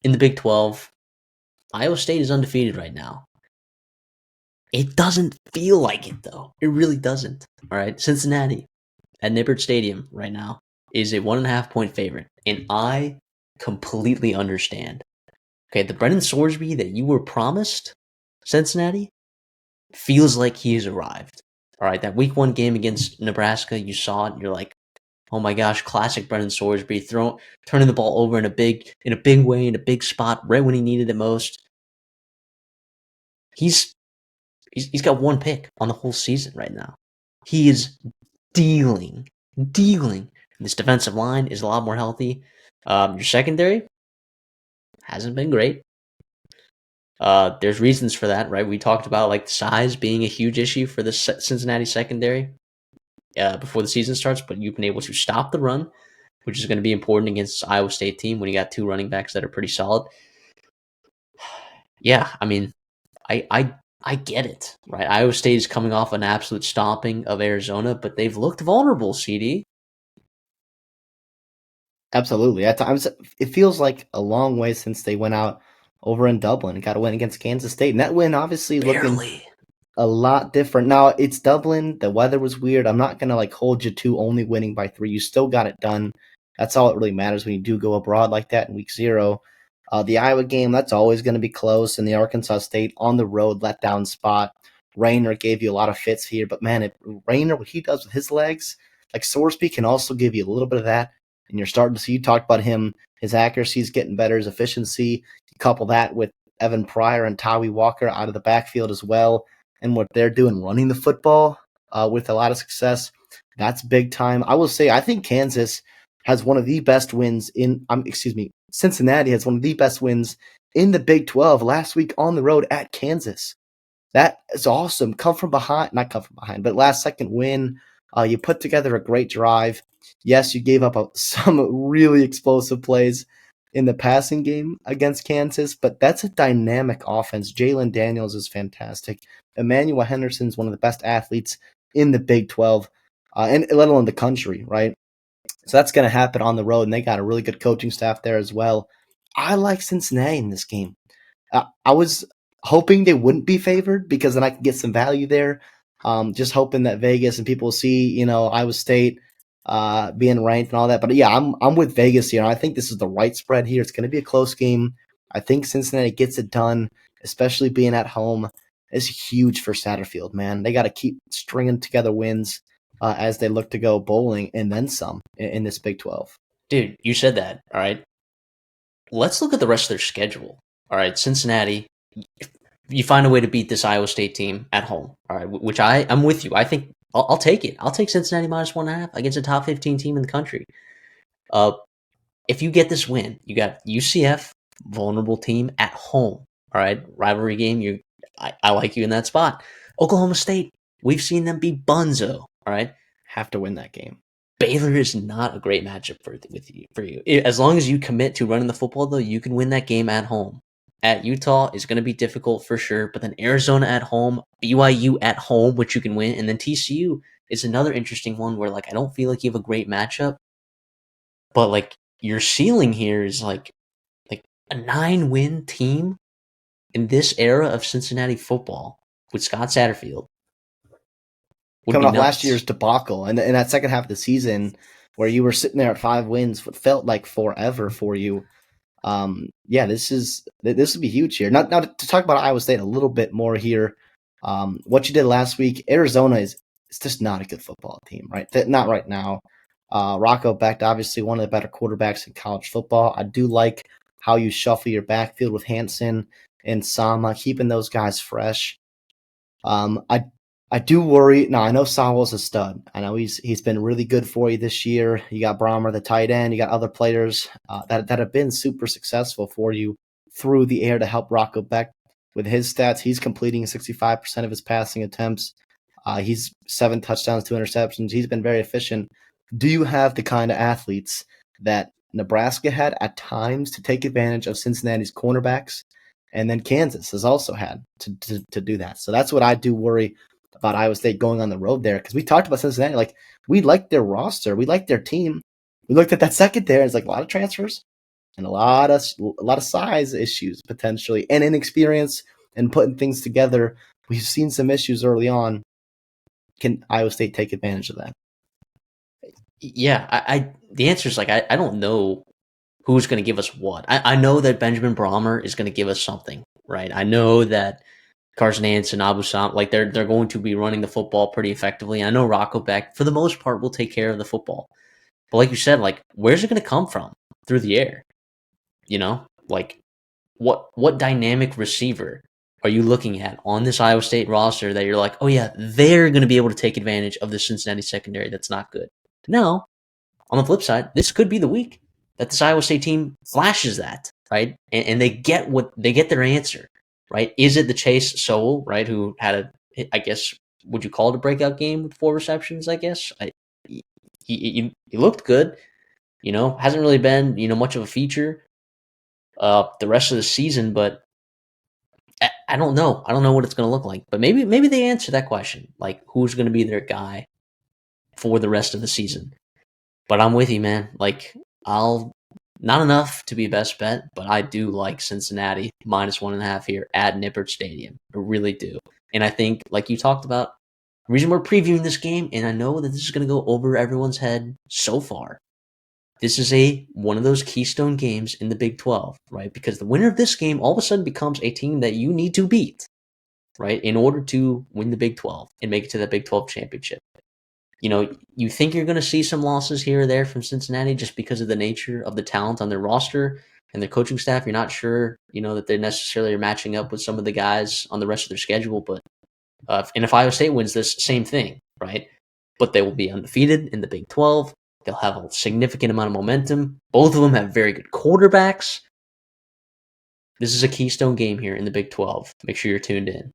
in the Big 12, Iowa State is undefeated right now. It doesn't feel like it, though. It really doesn't. All right. Cincinnati at Nippert Stadium right now is a 1.5 point favorite. And I completely understand. Okay. The Brennan Sorsby that you were promised, Cincinnati, feels like he has arrived. All right. That week 1 game against Nebraska, you saw it. And you're like, oh my gosh, classic Brennan Sorsby, turning the ball over in a big way, in a big spot, right when he needed it most. He's got 1 pick on the whole season right now. He is dealing. This defensive line is a lot more healthy. Your secondary hasn't been great. There's reasons for that, right? We talked about like size being a huge issue for the Cincinnati secondary before the season starts, but you've been able to stop the run, which is going to be important against Iowa State team when you got 2 running backs that are pretty solid. Yeah, I mean, I get it, right? Iowa State is coming off an absolute stomping of Arizona, but they've looked vulnerable, CD. Absolutely. At times, it feels like a long way since they went out over in Dublin and got a win against Kansas State. And that win obviously looking a lot different. Now, it's Dublin. The weather was weird. I'm not going to like hold you to only winning by 3. You still got it done. That's all it really matters when you do go abroad like that in week 0. The Iowa game, that's always going to be close. And the Arkansas State on the road letdown spot. Rayner gave you a lot of fits here. But man, Rayner, what he does with his legs, like Sorsby can also give you a little bit of that. And you're starting to see, you talked about him, his accuracy is getting better, his efficiency. You couple that with Evan Pryor and Tawi Walker out of the backfield as well, and what they're doing running the football with a lot of success. That's big time. I will say, I think Kansas has one of the best wins Cincinnati has one of the best wins in the Big 12 last week on the road at Kansas. That is awesome. Not come from behind, but last second win. You put together a great drive. Yes, you gave up some really explosive plays in the passing game against Kansas, but that's a dynamic offense. Jalen Daniels is fantastic. Emmanuel Henderson's one of the best athletes in the Big 12, and let alone the country, right? So that's going to happen on the road, and they got a really good coaching staff there as well. I like Cincinnati in this game. I was hoping they wouldn't be favored because then I could get some value there. Just hoping that Vegas and people see, Iowa State being ranked and all that. But yeah, I'm with Vegas here. I think this is the right spread here. It's going to be a close game. I think Cincinnati gets it done, especially being at home. It's huge for Satterfield, man. They got to keep stringing together wins as they look to go bowling and then some in this Big 12. Dude, you said that, all right? Let's look at the rest of their schedule. All right, Cincinnati, you find a way to beat this Iowa State team at home, all right, which I'm with you. I think I'll take it. I'll take Cincinnati -1.5 against a top 15 team in the country. If you get this win, you got UCF, vulnerable team at home, all right, rivalry game. I like you in that spot. Oklahoma State, we've seen them be bunzo, all right. Have to win that game. Baylor is not a great matchup for you. As long as you commit to running the football, though, you can win that game at home. At Utah is going to be difficult for sure, but then Arizona at home, BYU at home, which you can win, and then TCU is another interesting one where like I don't feel like you have a great matchup, but like your ceiling here is like a 9-win team in this era of Cincinnati football with Scott Satterfield. Coming off last year's debacle and in that second half of the season where you were sitting there at 5 wins, what felt like forever for you. This would be huge here. Now to talk about Iowa State a little bit more here. What you did last week, Arizona is just not a good football team, right? Not right now. Rocco Becht, obviously one of the better quarterbacks in college football. I do like how you shuffle your backfield with Hansen and Sama, keeping those guys fresh. I do worry. Now, I know Sowell's a stud. I know he's been really good for you this year. You got Brahmer, the tight end. You got other players that have been super successful for you through the air to help Rocco Becht with his stats. He's completing 65% of his passing attempts. He's 7 touchdowns, 2 interceptions. He's been very efficient. Do you have the kind of athletes that Nebraska had at times to take advantage of Cincinnati's cornerbacks? And then Kansas has also had to do that. So that's what I do worry about Iowa State going on the road there, because we talked about Cincinnati. Like, we liked their roster. We liked their team. We looked at that secondary. It's like a lot of transfers. and a lot of size issues potentially, and inexperience and putting things together. We've seen some issues early on. Can Iowa State take advantage of that? Yeah, the answer is like I don't know who's going to give us what. I know that Benjamin Brahmer is going to give us something, right? I know that Carson Hansen, Abu Sam, like they're going to be running the football pretty effectively. I know Rocco Beck, for the most part, will take care of the football. But like you said, like where's it going to come from through the air? You know, like what dynamic receiver are you looking at on this Iowa State roster that you're like, oh yeah, they're going to be able to take advantage of the Cincinnati secondary that's not good? No. On the flip side, this could be the week that this Iowa State team flashes that, right? And they get their answer, right? Is it the Chase Sowell, right, who had I guess, would you call it a breakout game with 4 receptions? I guess he looked good, hasn't really been much of a feature the rest of the season, but I don't know. I don't know what it's going to look like, but maybe they answer that question, like who's going to be their guy for the rest of the season. But I'm with you, man. Like, I'll not enough to be best bet, but I do like Cincinnati -1.5 here at Nippert Stadium. I really do. And I think, like you talked about, the reason we're previewing this game, and I know that this is going to go over everyone's head so far, this is one of those keystone games in the Big 12, right? Because the winner of this game all of a sudden becomes a team that you need to beat, right, in order to win the Big 12 and make it to the Big 12 championship. You think you're going to see some losses here or there from Cincinnati just because of the nature of the talent on their roster and their coaching staff. You're not sure, that they necessarily are matching up with some of the guys on the rest of their schedule. But and if Iowa State wins this, same thing, right? But they will be undefeated in the Big 12. They'll have a significant amount of momentum. Both of them have very good quarterbacks. This is a keystone game here in the Big 12. Make sure you're tuned in.